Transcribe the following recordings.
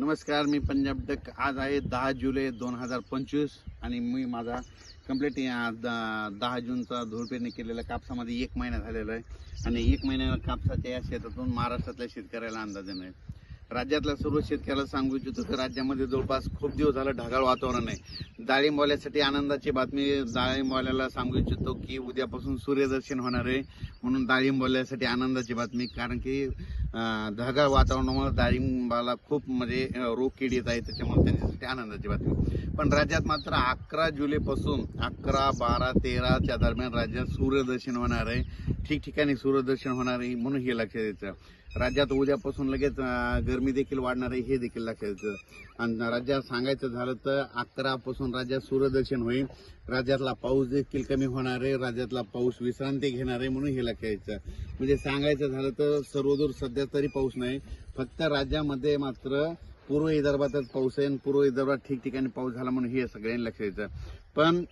नमस्कार, मी पंजाब डक. आज आहे 10 जुलै 2025 आणि मी माझा कंप्लीट 10 जूनचा धूळपेरणी केलेल्या कापसामध्ये 1 महिना झालेला आहे आणि 1 महिन्याला कापसाच्या या शेतातून महाराष्ट्रातल्या शेतकऱ्याला अंदाज नाही. राज्यातल्या सर्व शेतकऱ्याला सांगू इच्छितो की राज्यामध्ये जवळपास खूप दिवस झालं ढगाळ वातावरण आहे. डाळिंबवाल्यासाठी आनंदाची बातमी. डाळिंबवाल्याला सांगू इच्छितो की उद्यापासून सूर्यदर्शन होणार आहे, म्हणून डाळिंबवाल्यासाठी आनंदाची बातमी. कारण की ढगाळ वातावरणामुळे डाळिंबाला खूप म्हणजे रोग किड येत आहे, त्याच्यामुळे त्यांच्यासाठी आनंदाची बातमी. पण राज्यात मात्र 11 जुलैपासून 11, 12, 13च्या दरम्यान राज्यात सूर्यदर्शन होणार आहे. ठिकठिकाणी सूर्यदर्शन होणार आहे, म्हणून हे लक्षात द्यायचं. राज्यात उद्यापासून लगेच गरमी देखील वाढणार आहे, हे देखील लक्षात द्यायचं. आणि राज्यात सांगायचं झालं तर 11 पासून राज्यात सूर्यदर्शन होईल. राज्यातला पाऊस देखील कमी होणार आहे, राज्यातला पाऊस विश्रांती घेणार आहे, म्हणून हे लक्षात द्यायचं. म्हणजे सांगायचं झालं तर सर्वदूर सध्या तरी पाऊस नाही, फक्त राज्यामध्ये मात्र पूर्व विदर्भातच पाऊस आहे आणि पूर्व विदर्भात ठिकठिकाणी पाऊस झाला, म्हणून हे सगळ्यांनी लक्षात द्यायचं. पण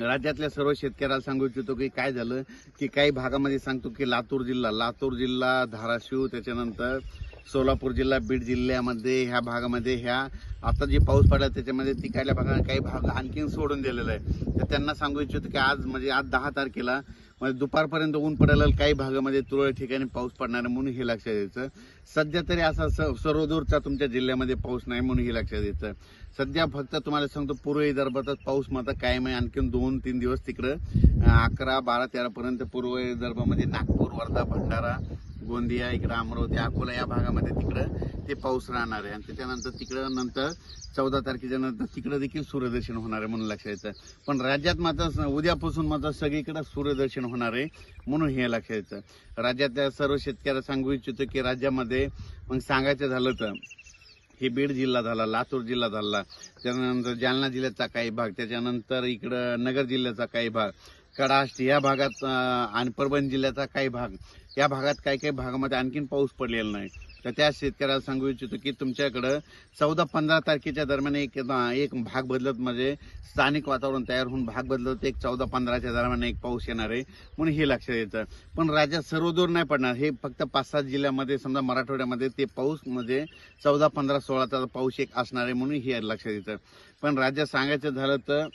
राज्यातल्या सर्व शेतकऱ्याला सांगू इच्छितो की काय झालं की काही भागामध्ये सांगतो की लातूर जिल्हा, धाराशिव, त्याच्यानंतर सोलापूर जिल्हा, बीड जिल्ह्यामध्ये ह्या भागामध्ये ह्या आता जे पाऊस पडला त्याच्यामध्ये तिकडल्या भागात काही भाग आणखीन सोडून दिलेला आहे. तर त्यांना सांगू इच्छितो की आज 10 तारखेला म्हणजे दुपारपर्यंत ऊन पडेल, काही भागामध्ये तुरळक ठिकाणी पाऊस पडणार आहे, म्हणून हे लक्षात द्यायचं. सध्या तरी असा सर्वदूरचा तुमच्या जिल्ह्यामध्ये पाऊस नाही, म्हणून हे लक्षात द्यायचं. सध्या फक्त तुम्हाला सांगतो पूर्व विदर्भातच पाऊस मात्र कायम आहे. आणखीन 2-3 दिवस तिकडं 11, 12, 13 पर्यंत पूर्व विदर्भामध्ये नागपूर, वर्धा, भंडारा, गोंदिया, इकडं अमरावती, अकोला या भागामध्ये तिकडं ते पाऊस राहणार आहे. आणि त्याच्यानंतर तिकडं नंतर 14 तारखेच्या नंतर तिकडं देखील सूर्यदर्शन होणार आहे, म्हणून लक्षात येतं. पण राज्यात मात्र उद्यापासून मात्र सगळीकडे सूर्यदर्शन होणार आहे, म्हणून हे लक्षात येतं. राज्यातल्या सर्व शेतकऱ्याला सांगू इच्छितो की राज्यामध्ये मग सांगायचं झालं तर हे बीड जिल्हा झाला, लातूर जिल्हा झाला, त्यानंतर जालना जिल्ह्याचा काही भाग, त्याच्यानंतर इकडं नगर जिल्ह्याचा काही भाग, कडाष्ट या भागात आणि परभणी जिल्ह्याचा काही भाग, या भागात काही भागामध्ये आणखीन पाऊस पडलेला नाही. तर त्या शेतकऱ्याला सांगू इच्छितो की तुमच्याकडं 14-15 तारखेच्या दरम्यान एक भाग बदलत म्हणजे स्थानिक वातावरण तयार होऊन भाग बदलत 14-15च्या दरम्यान एक पाऊस येणार आहे, म्हणून हे लक्षात येतं. पण राज्यात सर्वदूर नाही पडणार, हे फक्त 5-7 जिल्ह्यामध्ये समजा मराठवाड्यामध्ये ते पाऊस म्हणजे 14, 15, 16चा पाऊस एक असणार आहे, म्हणून हे लक्षात येतं. पण राज्यात सांगायचं झालं तर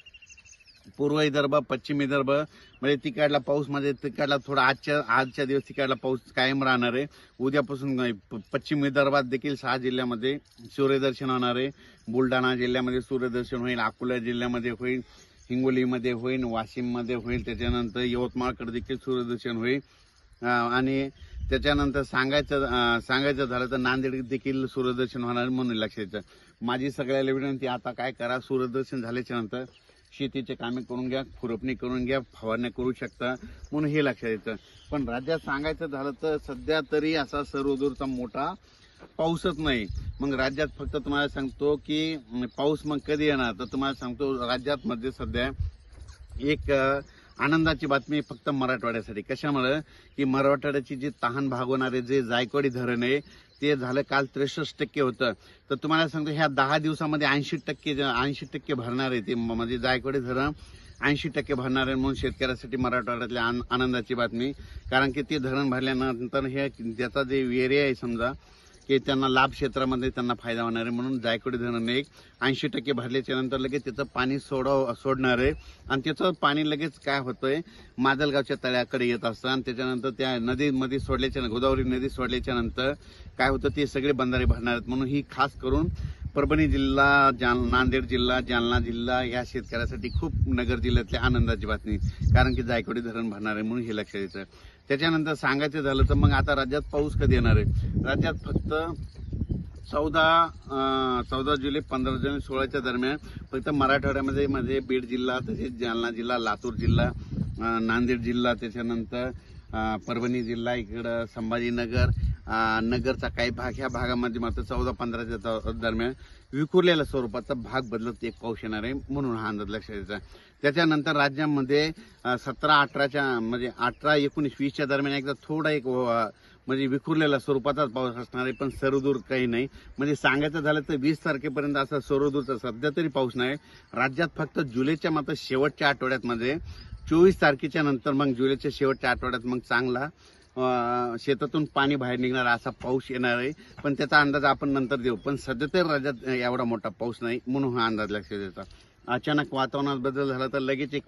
पूर्व विदर्भ, पश्चिम विदर्भ म्हणजे तिकडला पाऊस म्हणजे तिकडला थोडा आजच्या दिवस तिकडला पाऊस कायम राहणार आहे. उद्यापासून पश्चिम विदर्भात देखील 6 जिल्ह्यामध्ये सूर्यदर्शन होणार आहे. बुलढाणा जिल्ह्यामध्ये सूर्यदर्शन होईल, अकोला जिल्ह्यामध्ये होईल, हिंगोलीमध्ये होईल, वाशिममध्ये होईल, त्याच्यानंतर यवतमाळकडे देखील सूर्यदर्शन होईल. आणि त्याच्यानंतर सांगायचं झालं तर नांदेड देखील सूर्यदर्शन होणार, म्हणून लक्षात येतं. माझी सगळ्याला विनंती, आता काय करा, सूर्यदर्शन झाल्याच्या नंतर शेतीचे कामे करून घ्या, खुरपणी करून घ्या, फवारणी करू शकता, म्हणून हे लक्षात येतं. पण राज्यात सांगायचं झालं तर सध्या तरी असा सर्वदूरचा मोठा पाऊसच नाही. मग राज्यात फक्त तुम्हाला सांगतो की पाऊस मग कधी येणार, तर तुम्हाला सांगतो राज्यात मध्ये सध्या एक आनंदाची बातमी फक्त मराठवाड्यासाठी. कशामुळे की मराठवाड्याची जी तहान भागवणारे जे जायकवाडी धरण आहे ते झालं काल 63% होतं. तर तुम्हाला सांगतो ह्या 10 दिवसामध्ये 80% भरणार आहे ते, म्हणजे जायकवाडी धरण 80% भरणार आहे, म्हणून शेतकऱ्यासाठी मराठवाड्यातल्या आनंदाची बातमी. कारण की ते धरण भरल्यानंतर हे त्याचा जे एरिया आहे समजा की त्यांना लाभ क्षेत्रामध्ये त्यांना फायदा होणार आहे, म्हणून जायकवाडी धरण 80% भरल्याच्या नंतर लगेच त्याचं पाणी सोडणार आहे. आणि त्याचं पाणी लगेच काय होतंय माजलगावच्या तळ्याकडे येत असतं आणि त्याच्यानंतर त्या नदीमध्ये सोडल्याच्या गोदावरी नदी सोडल्याच्या नंतर काय होतं ते सगळे बंधारे भरणार आहेत. म्हणून ही खास करून परभणी जिल्हा, नांदेड जिल्हा, जालना जिल्हा या शेतकऱ्यासाठी खूप नगर जिल्ह्यातल्या आनंदाची बातमी. कारण की जायकवाडी धरण भरणार आहे, म्हणून हे लक्षात येतं. त्याच्यानंतर सांगायचं झालं तर मग आता राज्यात पाऊस कधी येणार आहे, राज्यात फक्त 14 जुलै 15 जुलै 16च्या दरम्यान फक्त मराठवाड्यामध्ये बीड जिल्हा, तसेच जालना जिल्हा, लातूर जिल्हा, नांदेड जिल्हा, त्याच्यानंतर परभणी जिल्हा, इकडं संभाजीनगर, नगरचा काही भाग, ह्या भागामध्ये मात्र 14-15च्या दरम्यान विखुरलेल्या स्वरूपाचा भाग बदलत एक पाऊस येणार आहे, म्हणून हा अंदाज लक्षात यायचा. त्याच्यानंतर राज्यामध्ये 17-18च्या म्हणजे 18-19-20च्या दरम्यान एकदा थोडा एक म्हणजे विखुरलेल्या स्वरूपाचाच पाऊस असणार आहे, पण सर्वदूर काही नाही. म्हणजे सांगायचं झालं तर 20 तारखेपर्यंत असा सर्वदूरचा सध्या तरी पाऊस नाही राज्यात. फक्त जुलैच्या मात्र शेवटच्या आठवड्यात मध्ये 24 तारखेच्या नंतर मग जुलैच्या शेवटच्या आठवड्यात मग चांगला शेतातून पाणी बाहेर निघणार असा पाऊस येणार आहे, पण त्याचा अंदाज आपण नंतर देऊ. पण सध्या तर राज्यात एवढा मोठा पाऊस नाही म्हणून हा अंदाज लक्षात येतो. अचानक वातावरणात बदल झाला तर लगेच एक